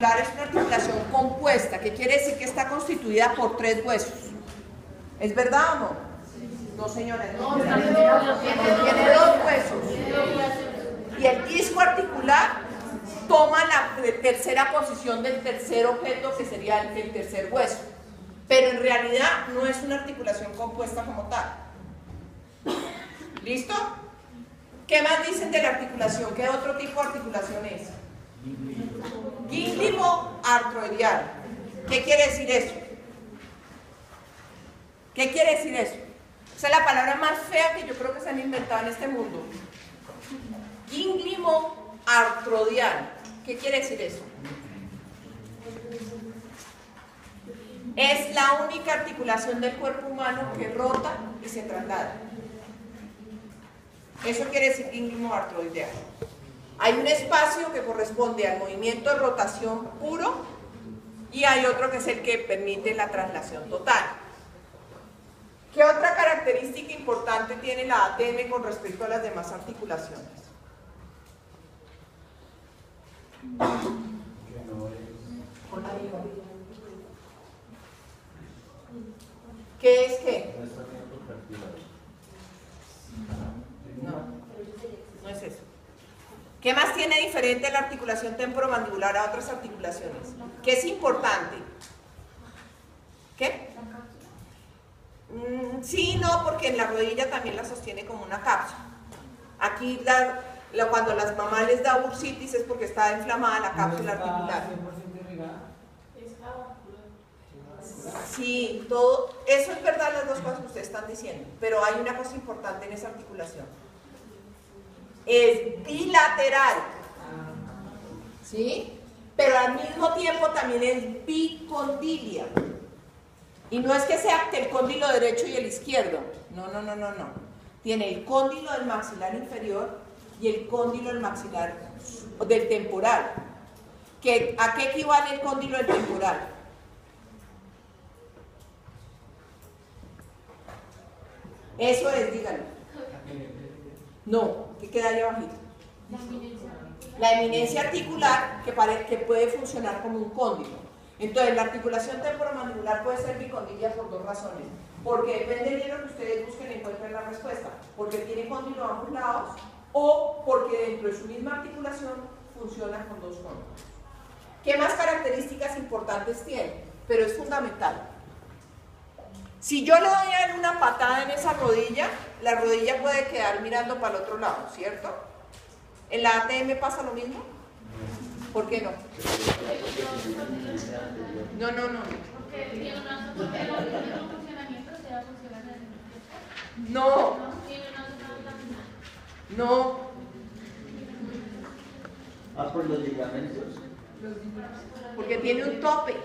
Es una articulación compuesta, que quiere decir que está constituida por 3 huesos. ¿Es verdad o no? No, señora, no. Tiene 2 huesos. Y el disco articular toma la tercera posición del tercer objeto, que sería el tercer hueso. Pero en realidad no es una articulación compuesta como tal. ¿Listo? ¿Qué más dicen de la articulación? ¿Qué otro tipo de articulación es? Gínglimo-artroideal. ¿Qué quiere decir eso? ¿Qué quiere decir eso? Esa es la palabra más fea que yo creo que se han inventado en este mundo. Gínglimo-artroideal. ¿Qué quiere decir eso? Es la única articulación del cuerpo humano que rota y se traslada. Eso quiere decir gínglimo-artroideal. Hay un espacio que corresponde al movimiento de rotación puro y hay otro que es el que permite la traslación total. ¿Qué otra característica importante tiene la ATM con respecto a las demás articulaciones? ¿Qué es qué? No es eso. ¿Qué más tiene diferente la articulación temporomandibular a otras articulaciones? ¿Qué es importante? ¿Qué? Sí, no, porque en la rodilla también la sostiene como una cápsula. Aquí cuando las mamás les da bursitis es porque está inflamada la cápsula articular. Sí, todo, eso es verdad, las dos cosas que ustedes están diciendo, pero hay una cosa importante en esa articulación. Es bilateral, ¿sí? Pero al mismo tiempo también es bicondilia. Y no es que sea el cóndilo derecho y el izquierdo, no. Tiene el cóndilo del maxilar inferior y el cóndilo del maxilar del temporal. ¿A qué equivale el cóndilo del temporal? Eso es, díganlo. No, ¿qué queda ahí abajito? La eminencia articular que puede funcionar como un cóndilo. Entonces, la articulación temporomandibular puede ser bicondilia por 2 razones. Porque depende de lo que ustedes busquen y encuentren la respuesta. Porque tiene cóndilo a ambos lados o porque dentro de su misma articulación funciona con 2 cóndilos. ¿Qué más características importantes tiene? Pero es fundamental. Si yo le doy a él una patada en esa rodilla, la rodilla puede quedar mirando para el otro lado, ¿cierto? ¿En la ATM pasa lo mismo? ¿Por qué no? No. No. ¿Por los ligamentos? Porque tiene un tope.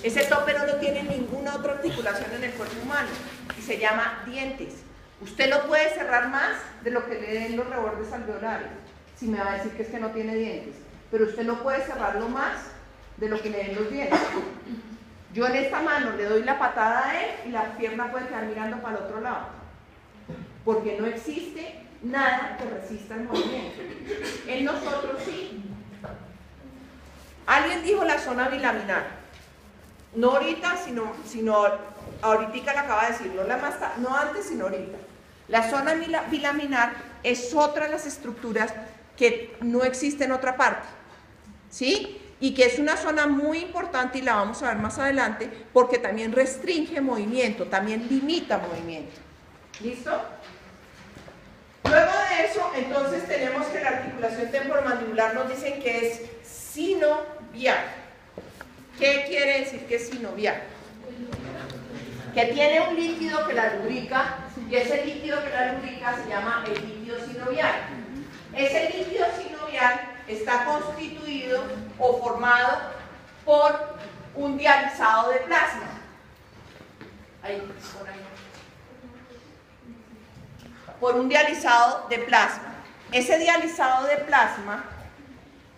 Ese tope no lo tiene ninguna otra articulación en el cuerpo humano y se llama dientes. Usted lo puede cerrar más de lo que le den los rebordes alveolares, si me va a decir que es que no tiene dientes, pero usted no puede cerrarlo más de lo que le den los dientes. Yo en esta mano le doy la patada a él y la pierna puede quedar mirando para el otro lado, porque no existe nada que resista el movimiento. En nosotros sí. Alguien dijo la zona bilaminar. No ahorita, sino ahorita la acaba de decir, no antes, sino ahorita. La zona bilaminar es otra de las estructuras que no existe en otra parte, ¿sí? Y que es una zona muy importante y la vamos a ver más adelante porque también restringe movimiento, también limita movimiento. ¿Listo? Luego de eso, entonces tenemos que la articulación temporomandibular nos dicen que es sinovial. ¿Qué quiere decir que es sinovial? Que tiene un líquido que la lubrica y ese líquido que la lubrica se llama el líquido sinovial. Ese líquido sinovial está constituido o formado por un dializado de plasma. Por un dializado de plasma. Ese dializado de plasma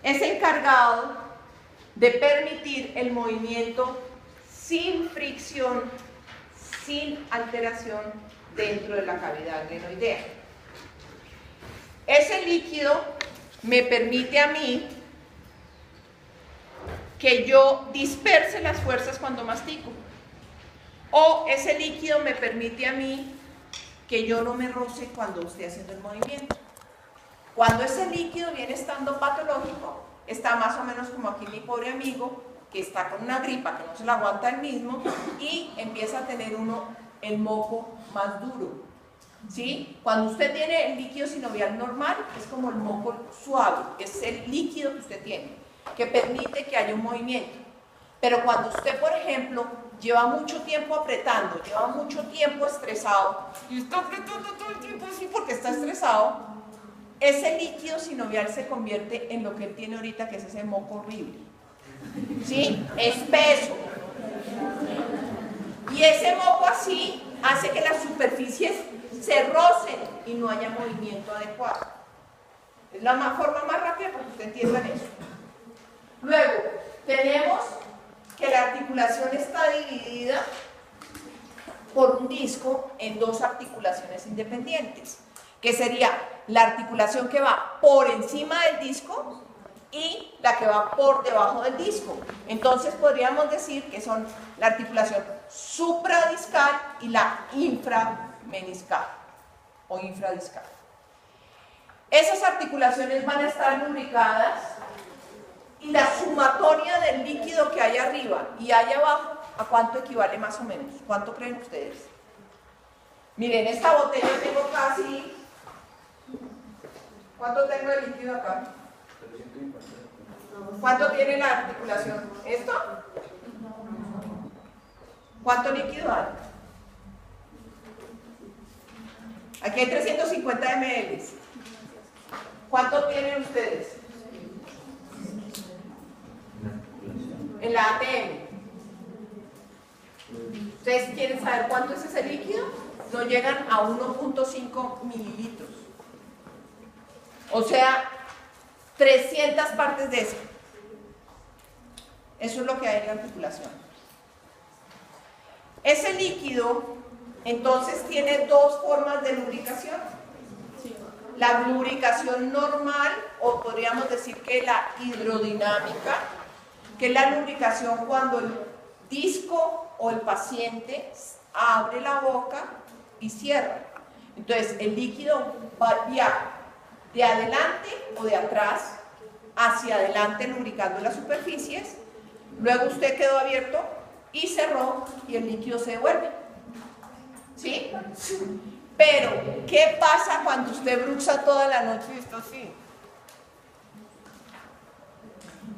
es encargado de permitir el movimiento sin fricción, sin alteración dentro de la cavidad glenoidea. Ese líquido me permite a mí que yo disperse las fuerzas cuando mastico. O ese líquido me permite a mí que yo no me roce cuando estoy haciendo el movimiento. Cuando ese líquido viene estando patológico, está más o menos como aquí mi pobre amigo, que está con una gripa, que no se la aguanta él mismo, y empieza a tener uno el moco más duro. ¿Sí? Cuando usted tiene el líquido sinovial normal, es como el moco suave, es el líquido que usted tiene, que permite que haya un movimiento. Pero cuando usted, por ejemplo, lleva mucho tiempo apretando, lleva mucho tiempo estresado, y está apretando todo el tiempo así porque está estresado, ese líquido sinovial se convierte en lo que él tiene ahorita, que es ese moco horrible. ¿Sí? Espeso. Y ese moco así hace que las superficies se rocen y no haya movimiento adecuado. Es la forma más rápida para que ustedes entiendan eso. Luego, tenemos que la articulación está dividida por un disco en dos articulaciones independientes, que sería la articulación que va por encima del disco y la que va por debajo del disco. Entonces podríamos decir que son la articulación supradiscal y la inframeniscal o infradiscal. Esas articulaciones van a estar lubricadas y la sumatoria del líquido que hay arriba y hay abajo, ¿a cuánto equivale más o menos? ¿Cuánto creen ustedes? Miren, esta botella tengo casi... ¿Cuánto tengo de líquido acá? ¿Cuánto tiene la articulación? ¿Esto? ¿Cuánto líquido hay? Aquí hay 350 ml. ¿Cuánto tienen ustedes? En la ATM. ¿Ustedes quieren saber cuánto es ese líquido? No llegan a 1.5 mililitros. O sea, 300 partes de eso. Eso es lo que hay en la articulación. Ese líquido, entonces, tiene dos formas de lubricación. La lubricación normal, o podríamos decir que la hidrodinámica, que es la lubricación cuando el disco o el paciente abre la boca y cierra. Entonces, el líquido va de adelante o de atrás hacia adelante lubricando las superficies, luego usted quedó abierto y cerró y el líquido se devuelve. ¿Sí? Pero, ¿qué pasa cuando usted bruxa toda la noche y está así?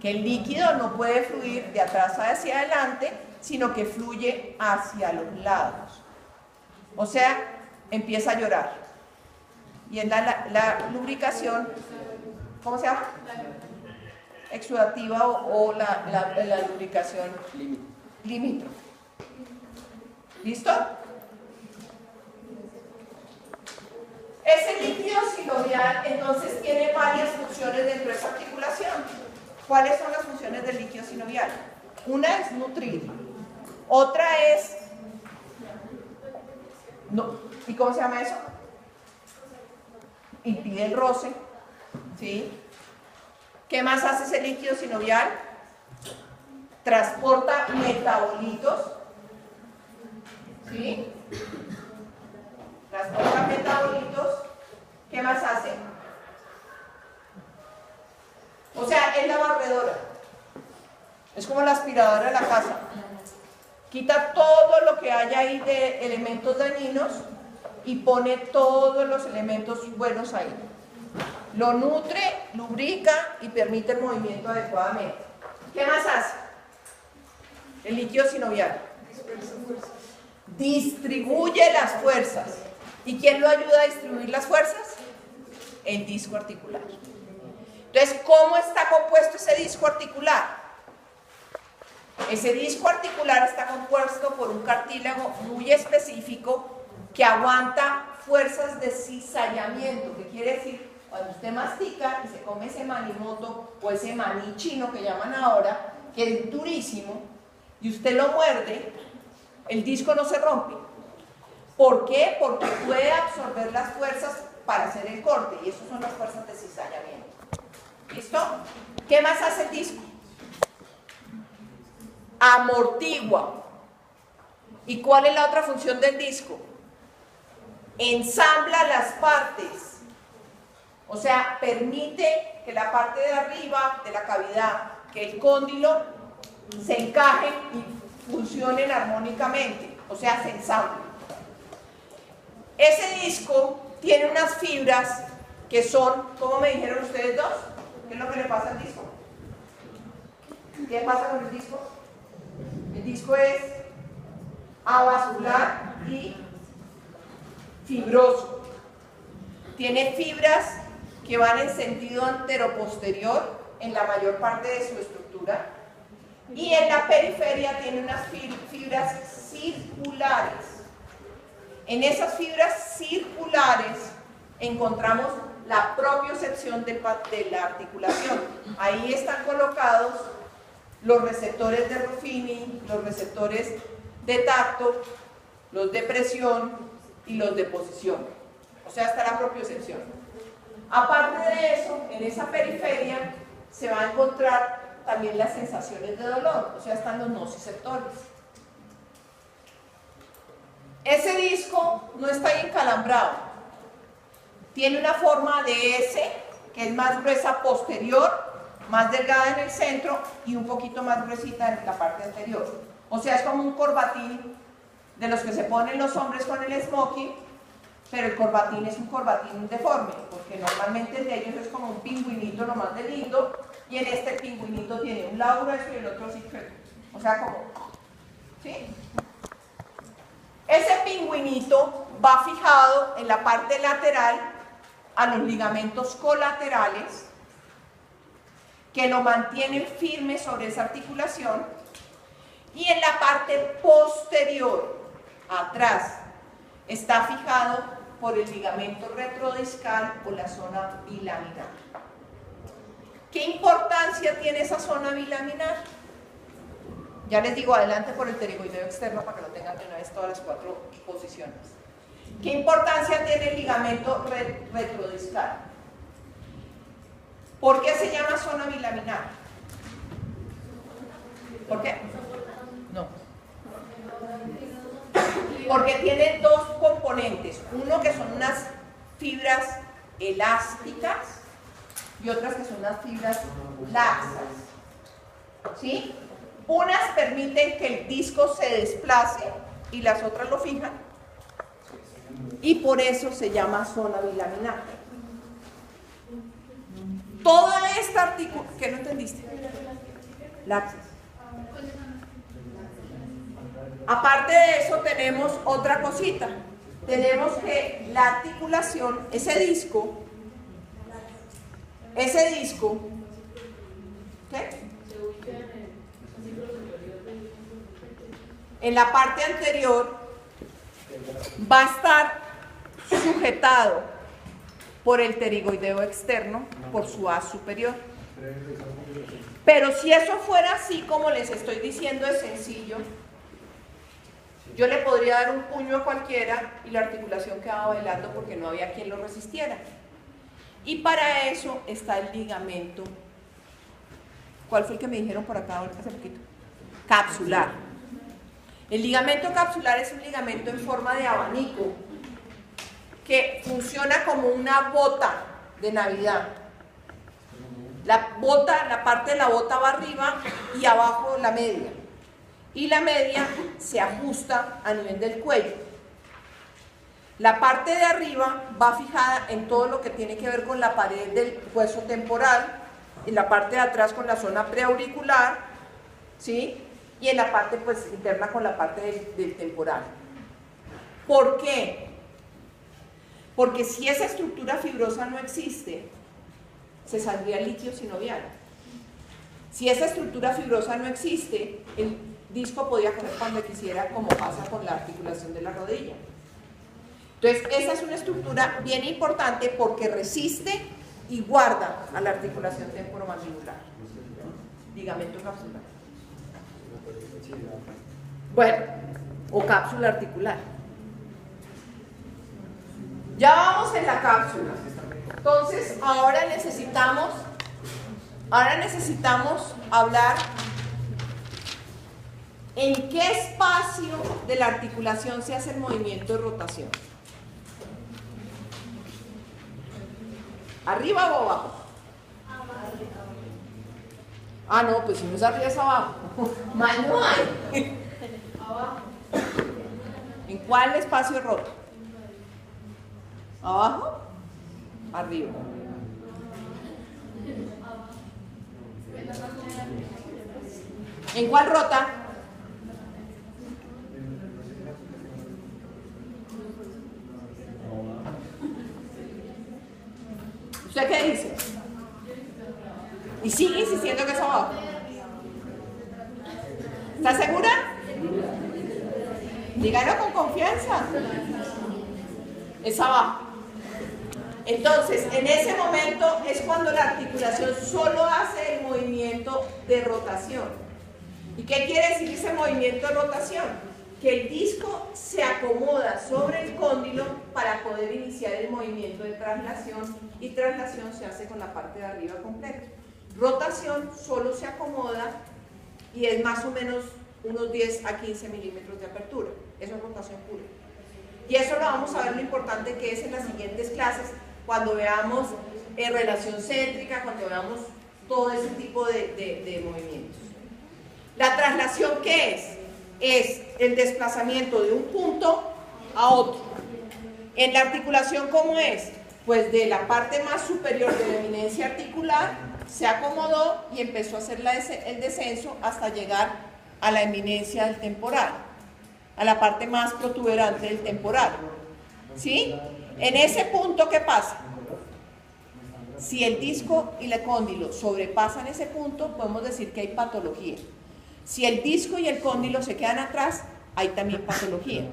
Que el líquido no puede fluir de atrás hacia adelante, sino que fluye hacia los lados. O sea, empieza a llorar. Y es la lubricación, ¿cómo se llama? Exudativa o la lubricación limítrofe. ¿Listo? Ese líquido sinovial entonces tiene varias funciones dentro de esa articulación. ¿Cuáles son las funciones del líquido sinovial? Una es nutrir, otra es... ¿Y cómo se llama eso? Impide el roce, ¿sí? ¿Qué más hace ese líquido sinovial? Transporta metabolitos, ¿sí? Transporta metabolitos. ¿Qué más hace? O sea, es la barredora. Es como la aspiradora de la casa. Quita todo lo que hay ahí de elementos dañinos y pone todos los elementos buenos ahí. Lo nutre, lubrica y permite el movimiento adecuadamente. ¿Qué más hace? El líquido sinovial. Distribuye las fuerzas. ¿Y quién lo ayuda a distribuir las fuerzas? El disco articular. Entonces, ¿cómo está compuesto ese disco articular? Ese disco articular está compuesto por un cartílago muy específico que aguanta fuerzas de cizallamiento, que quiere decir, cuando usted mastica y se come ese manimoto o ese maní chino que llaman ahora, que es durísimo, y usted lo muerde, el disco no se rompe. ¿Por qué? Porque puede absorber las fuerzas para hacer el corte, y esas son las fuerzas de cizallamiento. ¿Listo? ¿Qué más hace el disco? amortigua. ¿Y cuál es la otra función del disco? Ensambla las partes. O sea, permite que la parte de arriba de la cavidad, que el cóndilo, se encajen y funcionen armónicamente. O sea, se ensamblan. Ese disco tiene unas fibras que son, ¿cómo me dijeron ustedes dos? ¿Qué es lo que le pasa al disco? ¿Qué pasa con el disco? El disco es avascular y fibroso. Tiene fibras que van en sentido anteroposterior en la mayor parte de su estructura, y en la periferia tiene unas fibras circulares. En esas fibras circulares encontramos la propiocepción de la articulación. Ahí están colocados los receptores de Ruffini, los receptores de tacto, los de presión y los de posición. O sea, está la propiocepción. Aparte de eso, en esa periferia se va a encontrar también las sensaciones de dolor, o sea, están los nociceptores. Ese disco no está encalambrado, tiene una forma de S, que es más gruesa posterior, más delgada en el centro y un poquito más gruesita en la parte anterior. O sea, es como un corbatín de los que se ponen los hombres con el smoking, pero el corbatín es un corbatín deforme, porque normalmente el de ellos es como un pingüinito lo más de lindo, y en este el pingüinito tiene un lado grueso y el otro así, o sea, como, ¿sí? Ese pingüinito va fijado en la parte lateral a los ligamentos colaterales, que lo mantienen firme sobre esa articulación, y en la parte posterior, atrás, está fijado por el ligamento retrodiscal o la zona bilaminar. ¿Qué importancia tiene esa zona bilaminar? Ya les digo, adelante por el pterigoideo externo para que lo tengan de una vez todas las 4 posiciones. ¿Qué importancia tiene el ligamento retrodiscal? ¿Por qué se llama zona bilaminar? ¿Por qué? No. Porque tiene dos componentes. Uno que son unas fibras elásticas y otras que son unas fibras laxas. ¿Sí? Unas permiten que el disco se desplace y las otras lo fijan. Y por eso se llama zona bilaminar. Toda esta articulación... ¿Qué no entendiste? Laxas. Aparte de eso tenemos otra cosita. Tenemos que la articulación, ese disco, ¿qué? En la parte anterior va a estar sujetado por el pterigoideo externo, por su haz superior. Pero si eso fuera así como les estoy diciendo, es sencillo. Yo le podría dar un puño a cualquiera y la articulación quedaba bailando porque no había quien lo resistiera. Y para eso está el ligamento. ¿Cuál fue el que me dijeron por acá hace poquito? Capsular. El ligamento capsular es un ligamento en forma de abanico que funciona como una bota de Navidad. La parte de la bota va arriba y abajo la media. Y la media se ajusta a nivel del cuello. La parte de arriba va fijada en todo lo que tiene que ver con la pared del hueso temporal, en la parte de atrás con la zona preauricular, ¿sí? Y en la parte pues interna con la parte del temporal. ¿Por qué? Porque si esa estructura fibrosa no existe, se saldría el líquido sinovial. Si esa estructura fibrosa no existe, el disco podía coger cuando quisiera, como pasa con la articulación de la rodilla. Entonces, esa es una estructura bien importante porque resiste y guarda a la articulación temporomandibular. Ligamento capsular. Bueno, o cápsula articular. Ya vamos en la cápsula. Entonces, ahora necesitamos hablar ¿En qué espacio de la articulación se hace el movimiento de rotación? ¿Arriba o abajo? Ah, no, pues si no es arriba es abajo. Más no hay. Abajo. ¿En cuál espacio rota? ¿Abajo? Arriba. ¿En cuál rota? ¿Usted qué dice? Y sigue insistiendo que es abajo. ¿Está segura? Díganlo con confianza. Es abajo. Entonces, en ese momento es cuando la articulación solo hace el movimiento de rotación. ¿Y qué quiere decir ese movimiento de rotación? Que el disco se acomoda sobre el cóndilo para poder iniciar el movimiento de traslación, y traslación se hace con la parte de arriba completa. Rotación solo se acomoda y es más o menos unos 10 a 15 milímetros de apertura. Eso es rotación pura. Y eso lo vamos a ver lo importante que es en las siguientes clases, cuando veamos relación céntrica, cuando veamos todo ese tipo de movimientos. ¿La traslación qué es? Es el desplazamiento de un punto a otro. En la articulación, ¿cómo es? Pues de la parte más superior de la eminencia articular se acomodó y empezó a hacer el descenso hasta llegar a la eminencia del temporal, a la parte más protuberante del temporal. ¿Sí? En ese punto, ¿qué pasa? Si el disco y el cóndilo sobrepasan ese punto, podemos decir que hay patología. Si el disco y el cóndilo se quedan atrás, hay también patología.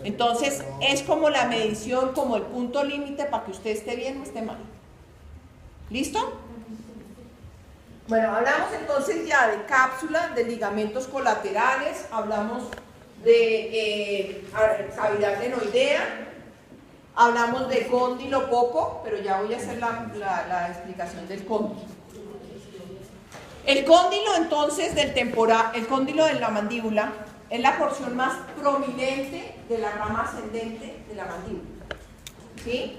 Entonces, es como la medición, como el punto límite para que usted esté bien o esté mal. ¿Listo? Bueno, hablamos entonces ya de cápsula, de ligamentos colaterales, hablamos de cavidad glenoidea, hablamos de cóndilo poco, pero ya voy a hacer la explicación del cóndilo. El cóndilo entonces del temporal, el cóndilo de la mandíbula, es la porción más prominente de la rama ascendente de la mandíbula. ¿Sí?